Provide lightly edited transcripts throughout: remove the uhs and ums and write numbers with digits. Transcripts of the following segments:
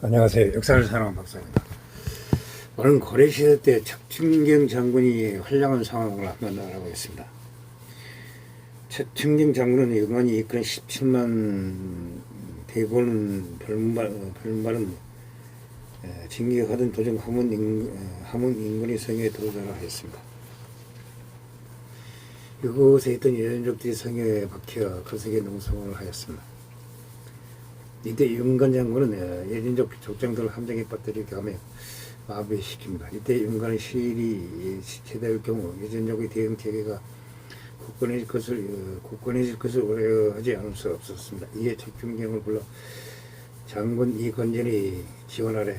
안녕하세요. 역사를 사랑하는 박사입니다. 오늘은 고려시대 때 척춘경 장군이 활약한 상황을 한번 알아보겠습니다. 척춘경 장군은 영원히 이끈 17만 대군은 별말은 진격하던 도중 함흥 인근의 성에 도달하였습니다. 이곳에 있던 여인족들이 성에 박혀 그 성에 농성을 하였습니다. 이때 윤관 장군은 예진족 족장들을 함정에 빠뜨리게 하며 마비시킵니다. 이때 윤관의 시일이 제대할 경우 예진족의 대응 체계가 굳건해질 것을 우려하지 않을 수 없었습니다. 이에 척춘경을 불러 장군 이권전이 지원 아래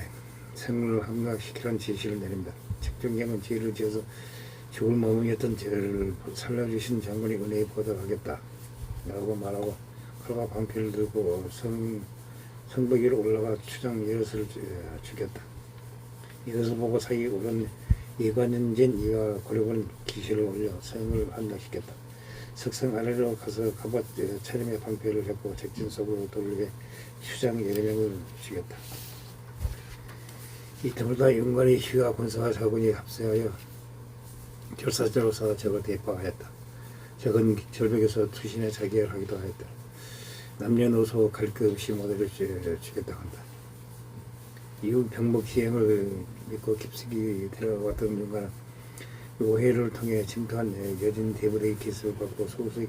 성을 함락시키라는 지시를 내립니다. 척춘경은 죄를 지어서 죽을 몸이었던 죄를 살려주신 장군의 은혜에 보답하겠다 라고 말하고 칼과 방패를 들고 성벽 위로 올라가 추장 여럿을 죽였다. 이것을 보고 사이 오른 이관현진 이와 고려군 기실을 올려 성을 함락시켰다. 석성 아래로 가서 갑옷 차림에 방패를 잡고 적진 속으로 돌리게 추장 8명을 죽였다. 이 드물다 윤관의 휘하 군사와 자군이 합세하여 결사자로서 적을 대파하였다. 적은 절벽에서 투신에 자기열하기도 하였다. 남녀노소 갈 것 없이 모두를 죽였다 한다. 이후 병복 시행을 믿고 깊숙이 데려왔던 윤관은 오해를 통해 침투한 여진 대부대의 기습을 받고 소수의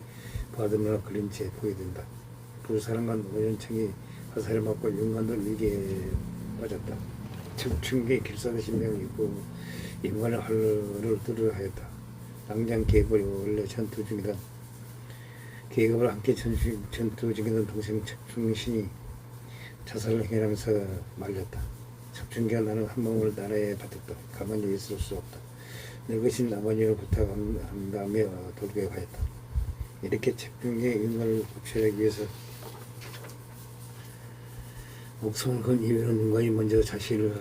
받으며 걸린 채 포위된다. 부사령관 오연청이 화살을 맞고 윤관도 위기에 빠졌다. 척춘경의 길사대신 명이 있고 윤관의 활로를 뚫으려 하였다. 당장 계급이 원래 전투 중이던 계급을 함께 전투 중이던 동생 척춘신이 자살을 행하면서 말렸다. 척춘경은 나는 한 몸을 나라에 받았다. 가만히 있을 수 없다. 늙으신 아버지를 부탁한다며 돌격하였다. 이렇게 척춘경의 윤관을 구출하기 위해서 목숨을 건 이유는 윤관이 먼저 자신을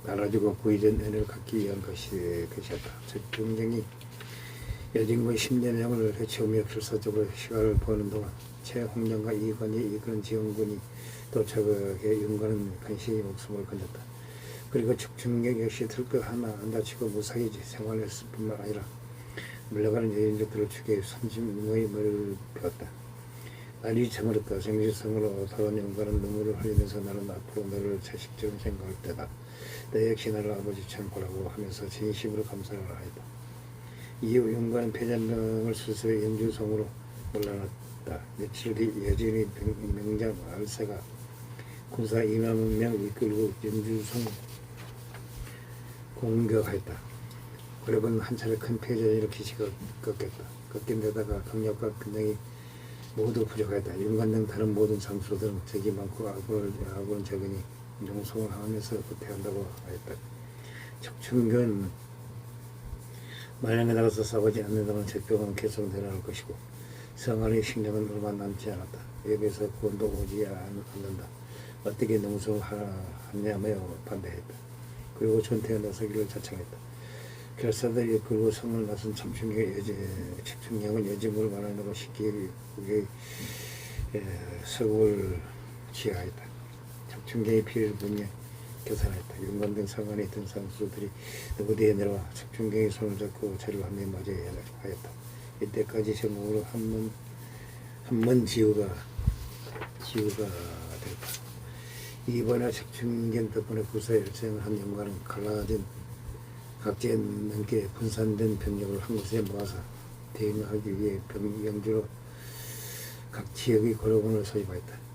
알아주고 구의전 은혜를 갖기 위한 것이었다. 척춘경이 여진군 10년형을 해치우며 필사적으로 시간을 보는 동안 최홍련과 이관이 이끄는 지원군이 도착해 윤관은 간신히 목숨을 건졌다. 그리고 척춘경 역시 들것 하나 안 다치고 무사히 생활했을 뿐만 아니라 물러가는 여인족들을 죽여 30명의 머리를 베었다. 날이 저물었다. 정지성으로 돌아온 윤관은 눈물을 흘리면서 나는 앞으로 너를 자식처럼 생각할 때다. 너 역시 나를 아버지처럼 보라고 하면서 진심으로 감사를 하였다. 이후 윤관은 패잔병을 수습해 영주성으로 올라갔다. 며칠 뒤 여진의 명장 알세가 군사 2만 명 이끌고 영주성 공격하였다. 고려군은 한 차례 큰 패전을 일으켜 꺾였다. 꺾인 데다가 강력과 근력이 모두 부족하였다. 윤관 등 다른 모든 장수들은 적이 많고 아군은 적으니 용성을 하면서 구태한다고 하였다. 척춘경은 만약에 나가서 싸우지 않는다면 적병은 계속 늘어날 것이고 성 안의 식량은 얼마 남지 않았다. 여기서 구원도 오지 않는다. 어떻게 농성을 하냐며 반대했다. 그리고 전투에 나서기를 자청했다. 결사들이 그리고 성을 나선 척춘경은 여진군을 만나고 쉽게 그의 서국을 지하했다. 척춘경의 피해를 분명 교산했다. 윤관 등 상관에 있던 상수들이 누구대에 내려와 척춘경의 손을 잡고 저를 한명 맞이해야 하였다. 이때까지 전국으로 한문 지우가 되었다. 이번에 척춘경 덕분에 구사열전을 한 윤관은 갈라진 각지에 넘게 분산된 병력을 한 곳에 모아서 대응하기 위해 영주로 각 지역의 고려군을 소집하였다.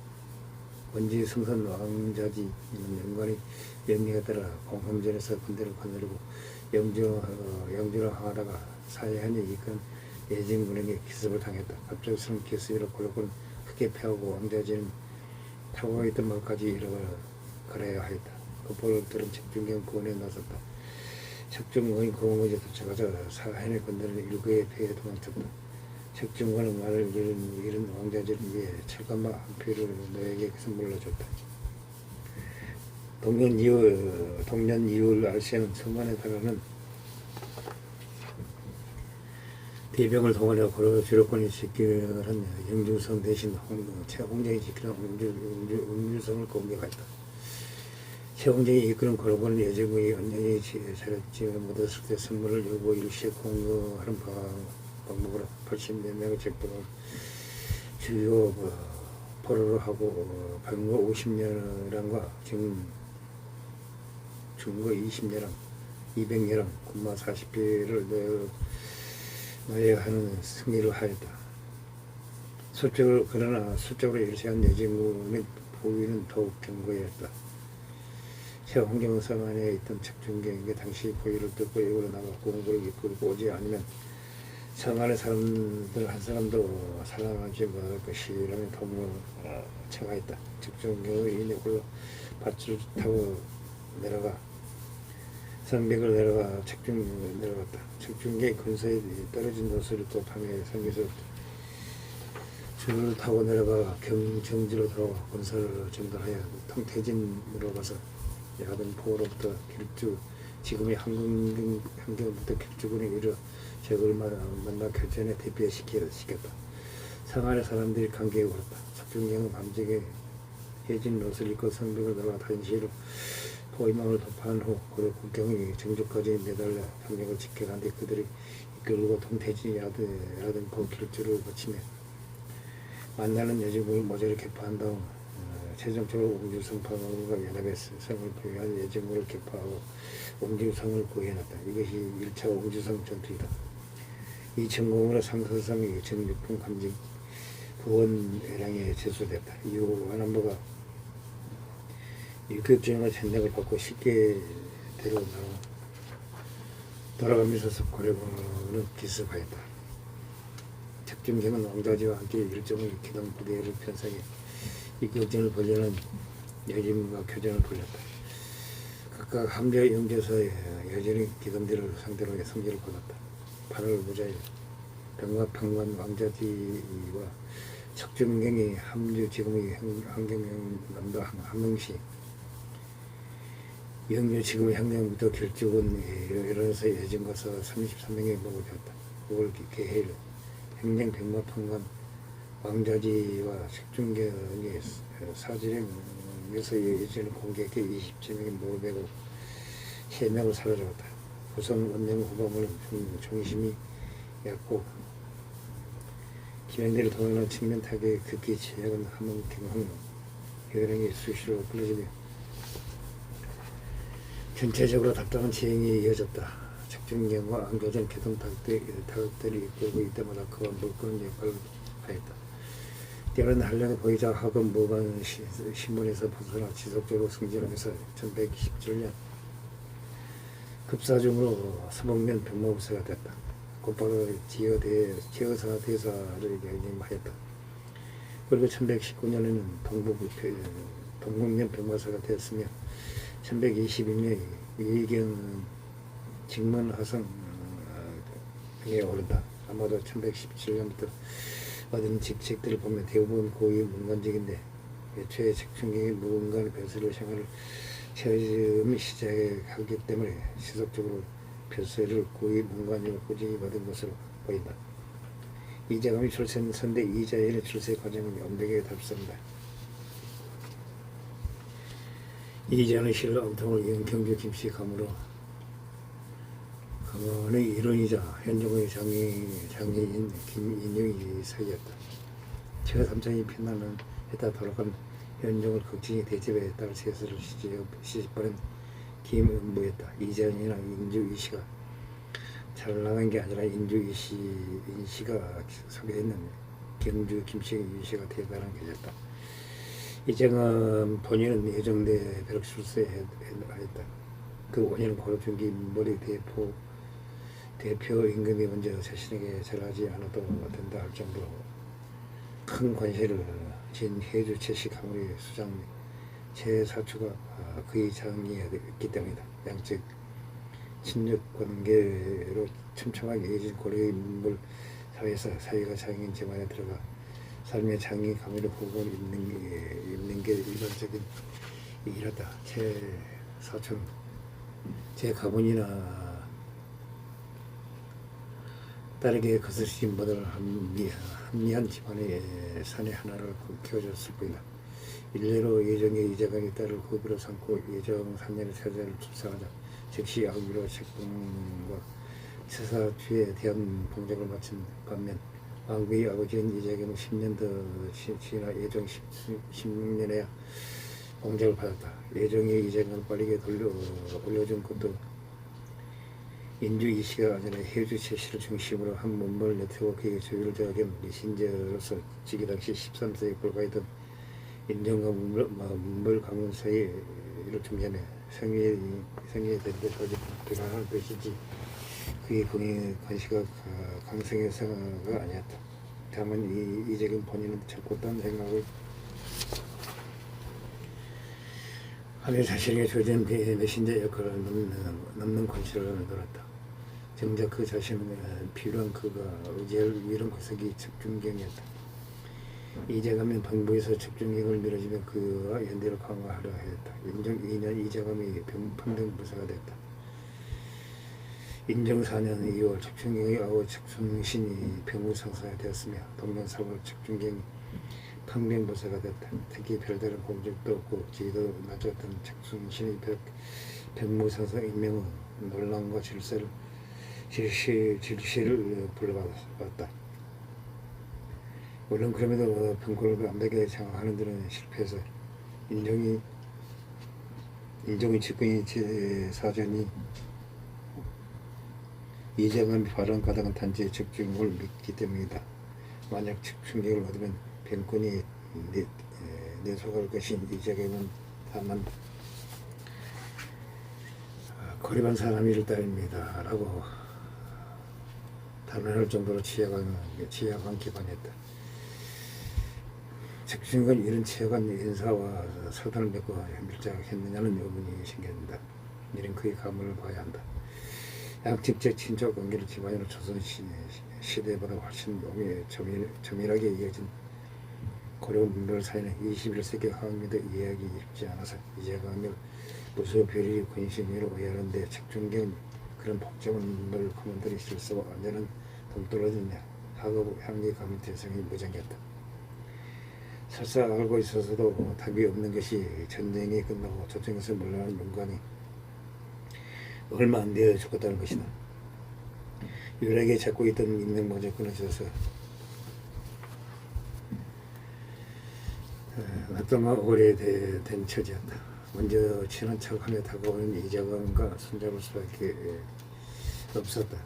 원지 승선 왕자지 윤관이 명령에 따라 공함전에서 군대를 거느리고 영주로 하다가 사해안에 이끈 예진군에게 기습을 당했다. 갑작스러운 기습으로 고려군은 크게 패하고 왕자지는 타고 있던 말까지 잃어버려야 하였다. 그 보를 들은 척춘경 구원에 나섰다. 척춘경이 공무원에 도착하자 사해안의 군대는 일거에 패해 도망쳤다. 척춘경은 말을 잃은 왕자지를 위해 철갑마 한 표를 너에게 선물로 줬다. 동년 이후 알세는 천만에 달하는 대병을 동원해 고려 주력권이 집결한 영주성 대신 최홍정이 지키는 음주성을 공격했다. 최홍정이 이끄는 고려군 예정의 언쟁이 차렸지에 묻었을 때 선물을 일부 일시에 공유하는 방법으로 80몇 명의 적병을 주요 포로로 하고 병거 50여량과 중거 20여량, 200여량, 군마 40개를 넣어야 하는 승리를 하였다. 그러나 수적으로 일시한 예지무 및 보위는 더욱 견고했다. 최홍경 성 안에 있던 책중경에게 당시 보위를 뜯고 이으로 나가 공부를 이끌고 오지 않으면 성 안의 사람들 한 사람도 살아나지 못할 것이라며 도문을 청하였다. 책중경의 인에 홀로 밧줄 타고 내려가 성벽을 내려가 책중경에 내려갔다. 책중경의 근처에 떨어진 노선을 또 밤에 성에서 줄을 타고 내려가 경정지로 들어와 군사를 전달하여 통태진으로 가서 야든 포로부터 길주 지금의 한경부터 길주군에 이르러 적을 만나 교전에 대피시켰다. 성안의 사람들이 감격에 울었다. 책중경은 밤중에 해진 노선을 입고 성벽을 나가 단시로 포위망을 도파한 후 고려 국경의 정족까지 매달려 경력을 지켜간데 그들이 이끌고 통태진 야든 포 길주를 거치며 만나는 예정국을 모조리 개파한 다음 최종적으로 옹주성파가 연합해서 성을 보유한 예정국을 개파하고 옹주성을 구해놨다. 이것이 1차 옹주성 전투이다. 이 전공으로 상서성의 정육품 감직 부원회랑에 제수됐다. 이후 완안보가 육급전과 전략을 받고 쉽게 돌아가면서 고려군은 기습하였다. 책중경은 왕자지와 함께 일종의 기동 부대를 편성해 이 격전을 벌려는 여진과 교전을 벌였다. 각각 함대 영제서에 여진의 기동대를 상대로 성질을 거뒀다. 8월 무자일 병갑판관 왕자지와 책중경이 함주 지금의 한경남도 함흥시 영주 지금의 향경부터 길주군 일어나서 예진과서 33명의 목을 배웠다. 5월 개해일 행령 병마판관 왕자지와 책중경의 사지령에서 예진을 공격해 27명의 목을 베고 3명을 사로잡았다. 구성 원령 후보문은 중심이 얕고 김영대를 동원한 측면 타격에 급히 제약은 함흥 경항 여령이 수시로 끌어지며 전체적으로 답답한 지행이 이어졌다. 책중경과 안교전 개동 타격들이 이끌고 이때마다 그와 물끄는 역할을 하였다. 때로는 한량의 보이자 학업 무관 신문에서 벗어나 지속적으로 승진하면서 1117년 급사중으로 서목면 병마부사가 됐다. 곧바로 지어사 대사를 역임하였다. 그리고 1119년에는 동국면 병마사가 되었으며 1122년에 위경 직문하성에 오른다. 아마도 1117년부터 얻은 직책들을 보면 대부분 고위 문관직인데 애초에 책중경의 무문관 벼슬을 생활을 처음에 시작하기 때문에 지속적으로 벼슬을 고위 문관직을 꾸준히 받은 것으로 보인다. 이자감이 출세한 선대 이자연의 출세 과정은 엄격하게 답습니다. 이자는 신라 엄통을 이은 경주 김씨 가문의 일원이자 현종의 장애인 김인영이 사이였다. 제가 삼촌이 편난은 했다 돌아간 현종을 극진히 대접에 따라 세서를 시집보낸 김은부였다. 이자연이나 인주 이씨가 잘 나간 게 아니라 인씨가 소개했는 경주 김씨 이씨가 대단한 계셨다. 이정은 본인은 예정대 벼락 출세하였다. 그 5년 고려중기 머리 대표 임금이 먼저 자신에게 절하지 않아도 된다 할 정도로 큰 관세를 진 해주 최씨 가문의 수장 최사추가 그의 장이었기 때문이다. 양측 친육 관계로 촘촘하게 이어진 고려의 문물 사회에서 사회가 장인 집안에 들어가 삶의 장인 가문의 후보를 입는 게 일반적인 일이었다. 최사촌 제 가문이나 딸에게 거스르신 모든 합리한 집안의 사내 하나를 키워줬을 뿐이다. 일례로 예정의 이자감이 딸을 후비로 삼고 예정 3년의 태자를 출산하자 즉시 아우비로 책봉과 처사 뒤에 대한 봉작을 마친 반면 왕비의 아버지인 이자감은 10년 더 지나 예정 16년에야 봉작을 받았다. 예정의 이자감을 빠르게 올려준 것도 인주 이시가 아니라 해주 최씨를 중심으로 한 문물 네트워크의 조율을 제어한 메신저로서 지기 당시 13세에 불과했던 인정과 문물 가문 사이를 중재해 성의에 된 데까지 불가능할 것이지 그의 권시가 강성해서가 아니었다. 다만 이재경 본인은 자꾸 딴 생각을 하며 자신에게 주어진 메신저 역할을 넘는 권시를 늘었다. 정작 그 자신은 필요한 그가 의지할 유일한 구석이 측중경이었다. 이재감은 방부에서 측중경을 밀어주며 그와 연대를 강화하려 했다. 인정 2년 이재감이 평등부사가 됐다. 인정 4년 2월 측중경의 아우 측순신이 병무상사가 되었으며 동년 4월 측중경이 평등부사가 됐다. 특히 별다른 공적도 없고 지위도 낮았던 측순신의 병무상사 임명은 논란과 질시를 불러받았다. 물론 그럼에도 병고를 완벽하게 장악하는 데는 실패해서 인종의 측근이 사전이 이재감이 발언 가닥은 단지 측중을 믿기 때문이다. 만약 측중경을 얻으면 병권이 내속할 것인 이재감은 다만 고립한 사람일 따릅니다. 라고 단언할 정도로 취약한 기반이었다. 측중은 이런 취약한 인사와 사단을 맺고 밀착했느냐는 의문이 생긴다. 이런 그의 가문을 봐야 한다. 양측적 친족 관계를 기반으로 조선 시대보다 훨씬 조밀하게 이어진 고려 문명 사이는 21세기 하학에도 이해하기 쉽지 않아서 이재감을 무소별이 권신으로 오해하는데 측중경은 그런 복잡한 문물 가문들이 실수와 완전한 동떨어진 학업 향기 가문 대성이 무장했다. 설사 알고 있어서도 답이 없는 것이 전쟁이 끝나고 조정에서 물러난 윤관이 얼마 안 되어 죽었다는 것이다. 유일하게 잡고 있던 인명모자 끊어져서 동안 오래된 처지였다. 먼저 친한 척하며 다가오는 이재감과 손잡을 수밖에 없었다.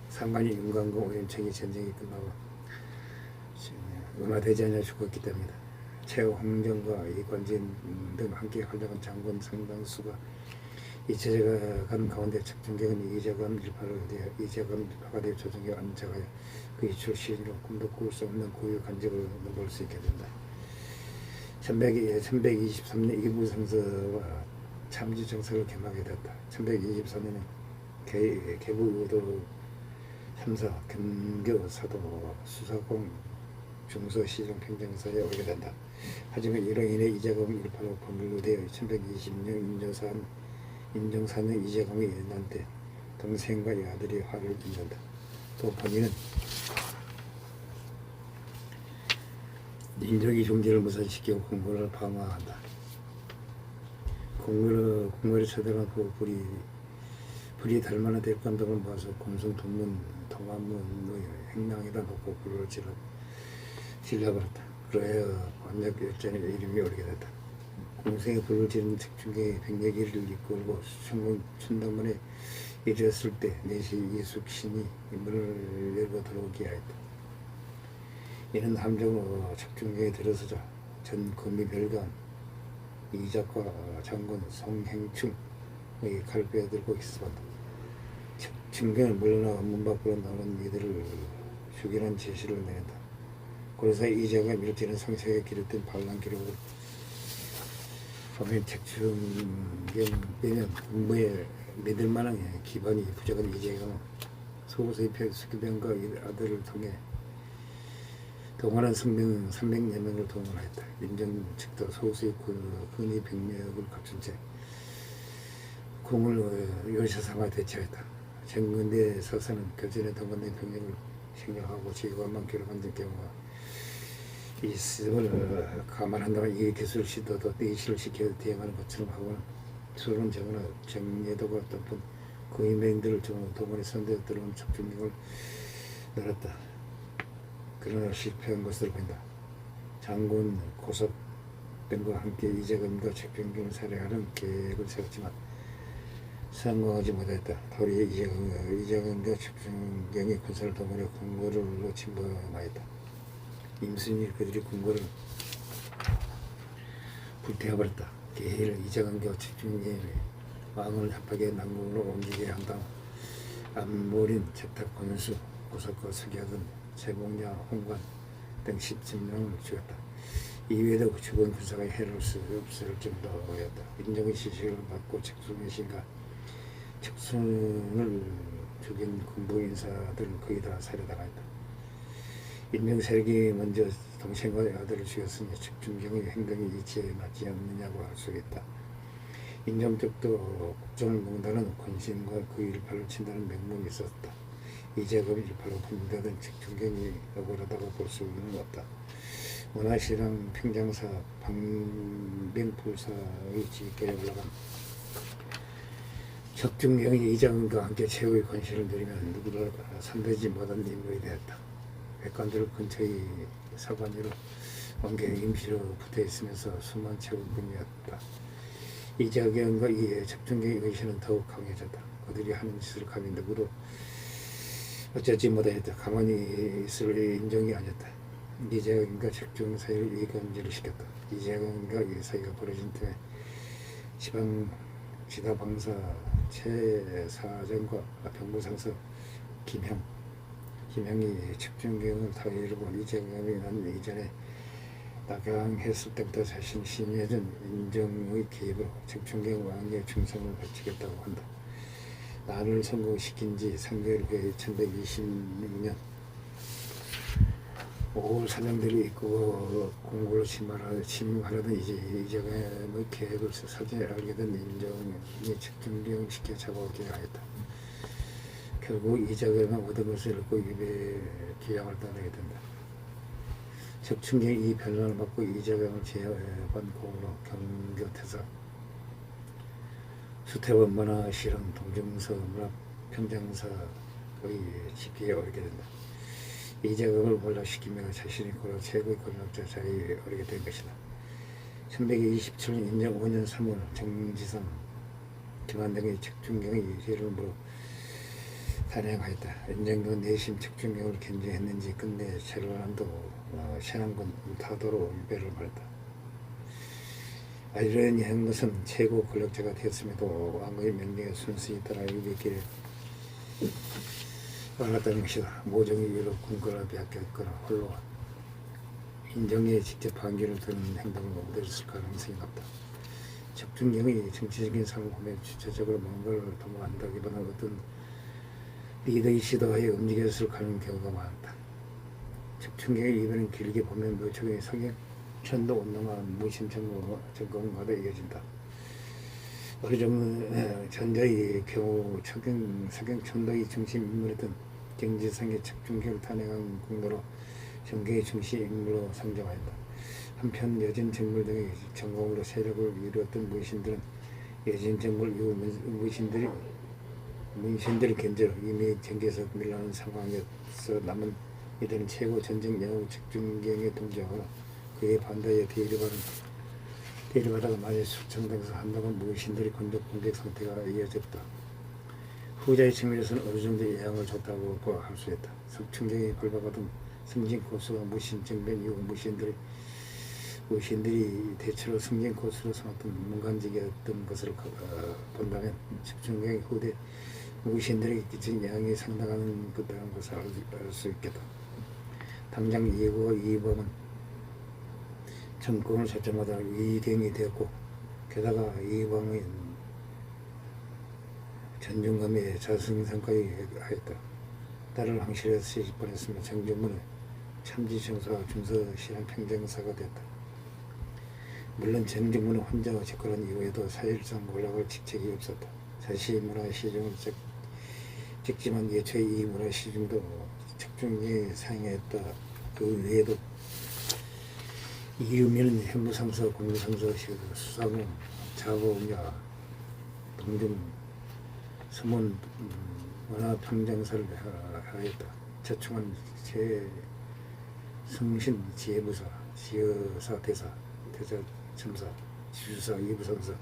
상관이 윤관과 오연청이 전쟁이 끝나고 음화되지 않아 죽었기 때문이다. 최후 홍정과 이관진 등 함께 활동한 장군 상당수가 이체제가 간 가운데 측중경은 이재감 일파가 되어 조정에 안착하여 그의 출신으로 꿈도 꿀 수 없는 고유 간직을 넘볼 수 있게 된다. 1123년 이부상서와 참지정서를 개막하게 됐다. 1124년에 개부도 3사 금교 사도 수사공 중서시정 평정사에 오게 된다. 하지만 이로 인해 이재감은 일파로 법률로 되어 1120년 인정사년 이재감이 일어난 때 동생과 아들이 화를 빚는다. 또 본인은 인적이 종지를 무산시키고 공부를 방어한다. 공무를 처단한 후 불이 달만한 대감동을 모아서 공성 동안문의 행랑에다 놓고 불을 질러버렸다. 그러하여 관역 열전의 이름이 오르게 됐다. 공성에 불을 지른 측중경의 백내기를 이끌고 춘동문에 이르렀을 때 내시 이숙신이 문을 열고 들어오게 하였다. 이는 함정으로 측중경에 들어서자 전 금이별관 이작과 장군 송행충의 칼을 빼들고 있었다. 측중경을 물러나 문 밖으로 나오는 이들을 죽이라는 제시를 내린다. 그래서 이자가 밀지는 성세에 기록된 반란 기록을 보면 측중경 빼면 공부에 믿을만한 기반이 부족한 이자가 소수의 수기병과 아들을 통해 동원한 성명 304명을 동원하였다. 민정 측도 소수의 근위 병력을 갖춘 채 공을 요새상화 대처했다. 정근대 서사는 교전에 동원된 병력을 생략하고 지휘관만 기록한 경우가 있음을 감안한다면 이 기술 시도도 내실을 시켜 대응하는 것처럼 하고는 서론 정언 정예도가 높은 고인맹들을 동원해 선대에 들어온 척중력을 늘었다. 그러나 실패한 것으로 보인다. 장군 고섭 등과 함께 이재금과 척중경을 살해하는 계획을 세웠지만 성공하지 못했다. 도리어 이재금과 척중경이 군사를 동원해 궁궐로 침범하였다. 임순이 그들이 궁궐을 불태워버렸다. 계획을 이재금과 척중경이 왕을 협박해 남궁으로 옮기게 한 다음 안몰인, 책탁, 권수, 고석과 서기하던 세봉야, 홍관 등 10명을 죽였다. 이외에도 죽은 군사가 해를 수 없을 정도였다. 인정의 지시를 받고 척순의 신과 척순을 죽인 군부 인사들은 거의 다 살해당했다. 인명 세력이 먼저 동생과 아들을 죽였으니 척준경의 행동이 이치에 맞지 않느냐고 할 수 있다. 인정 쪽도 국정농단은 권신과 그 일파를 친다는 명목이 있었다. 이재금 일파로 분류되던 척준경이 억울하다고 볼 수는 없다. 문화시랑 평장사 방병불사의 지위에 올라간 척준경이 이재금과 함께 최고의 권신을 누리면 누구를 선대지 못한 인물이 되었다. 백관들 근처의 사관위로 옮겨 임시로 붙어있으면서 수만 채울뿐이었다. 이재경과 이 척준경의 의신은 더욱 강해졌다. 그들이 하는 짓을 감히 누구도 어쩌지 못하였다. 가만히 있을 인정이 아니었다. 이재경과 척준 사이를 이간질을 시켰다. 이재경과 이 사이가 벌어진 틈에 지다방사 최사장과 병부상서 김형이 척준경을 타이르고 이재경이 난 이전에 낙양했을 때부터 자신이 심해진 인정의 개입으로 척준경 왕의 충성을 바치겠다고 한다. 난을 성공시킨 지 3개월 후에 1126년 5월 사병들이 있고 궁궐로 침입하려던 이재경의 계획을 사전에 알게 된 인정이 척준경 시켜 잡아오게 하였다. 결국 이재경은 얻은 것을 잃고 귀양을 떠나게 된다. 척준경이 이 변론을 받고 이재경을 재반공으로 경교태서 수태원 문화실험 동정서 문화평장사의 집계에 오르게 된다. 이재경을 몰락시키며 자신이 고려 최고의 권력자 자리에 오르게 된 것이다. 1127년 인정 5년 3월 정지성, 김한 등의 척준경의 일을 물어 단행하였다. 인정도 내심 척준경을 견제했는지 끝내 제로란도 신안군 타도로 유배를 말했다. 이러니 한 것은 최고 권력자가 되었음에도 왕의 명령에 순순히 따라 이기기를 알았다는 것이다. 모종의 이유로 군거를 빼앗겼거나 홀로 인정에 직접 반기를 드는 행동을 얻었을 가능성이 높다. 척준경의 정치적인 삶을 보면 주체적으로 뭔가를 도모한다기보다는 어떤 리더의 시도하에 움직였을 가는 경우가 많다. 척준경의 이변은 길게 보면 노총의 성향, 천도 운동과 무심점검과도 이어진다. 어느 정도 전자의 경우 서경천도의 중심 인물이던 정지성의 척준경을 탄핵한 공로로 정계의 중심 인물로 상정하였다. 한편 여진 정물 등의 전공으로 세력을 이루었던 무신들은 여진 정물 이후 문신들이 견제로 이미 정계에서 밀려나는 상황에서 남은 이들은 최고 전쟁 영웅 척준경에 동조하거나 그에 반대에 대립하다가 만일 수청당에서 한동안 무신들이 건적 공격 상태가 이어졌다. 후자의 측면에서는 어느 정도 영향을 줬다고 할 수 있다. 척준경이 벌받은 승진 코스와 무신 정변 이후 무신들이 대체로 승진 코스로 삼았던 문관직이었던 것을 본다면 척준경의 후대 무신들에게 끼친 영향이 상당한 것이라는 것을 알 수 있겠다. 당장 예고와 이범은 정권을 찾자마자 위경이 되었고 게다가 이범은 전중감에 자승상까지 하였다. 딸을 황실에서 시집 보냈으며 정중문은 참지청사와 중서시장 평정사가 되었다. 물론 정중문은 혼자 집권한 이후에도 사실상 올라갈 직책이 없었다. 자신이 문화시중을 찍지만 예초에 이 문화시중도 척준경이 사용했다. 그 외에도 이의미는 현무상서, 공무상서, 수사무, 자보응야, 동중, 서문, 문화평정사를 하였다. 저충한 성신, 지혜부사, 지여사, 대사, 대자첨사, 지주사, 이부상사,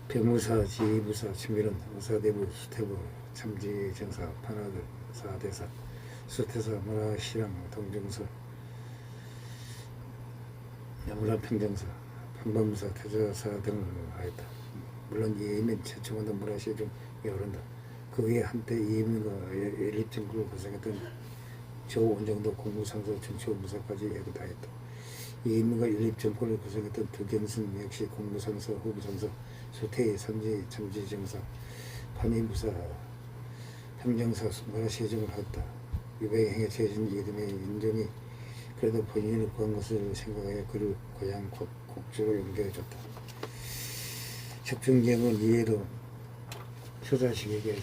병무사, 지휘부사, 친밀은, 의사대부, 수태부, 참지정사, 판화들, 사대사, 수태사, 문화시랑, 동정사, 문화평정사, 판관무사, 태자사 등을 하였다. 물론 이의민 최초원도 문화시 중에 오른다. 그 외에 한때 이의민과 연립정부를 구성했던 조원정도 공무상서 정치무사까지 해도다했다. 이의민과 연립정권을 구성했던 득영순 역시 공무상서, 후부상서, 수태의 삼지, 참지정사, 판의무사, 평정사, 문화시정을 하였다. 유배의 행에 처해진 이듬의 인정이 그래도 본인을 구한 것을 생각하여 그를 고향 곡주로 연결해줬다. 적중경은 이에도 효자식에게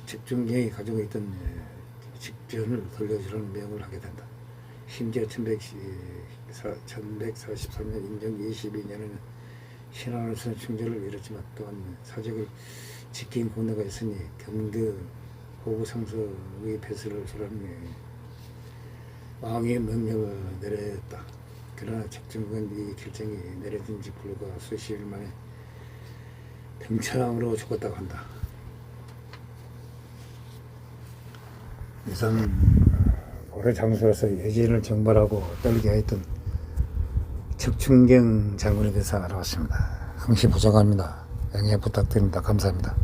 적중경이 가지고 있던 직전을 돌려주라는 명을 하게 된다. 심지어 1143년 인정 22년에는 신안으로서는 충절을 이뤘지만 또한 사직을 지킨 공로가 있으니 경드 호부상서의 배설을 주라는 왕의 명령을 내렸다. 그러나 적중은 이 결정이 내려진 지 불과 수십일 만에 병창으로 죽었다고 한다. 이상 고려 장수로서 예진을 정벌하고 떨게 하였던 적충경 장군에 대해서 알아봤습니다. 항시 보장합니다. 양해 부탁드립니다. 감사합니다.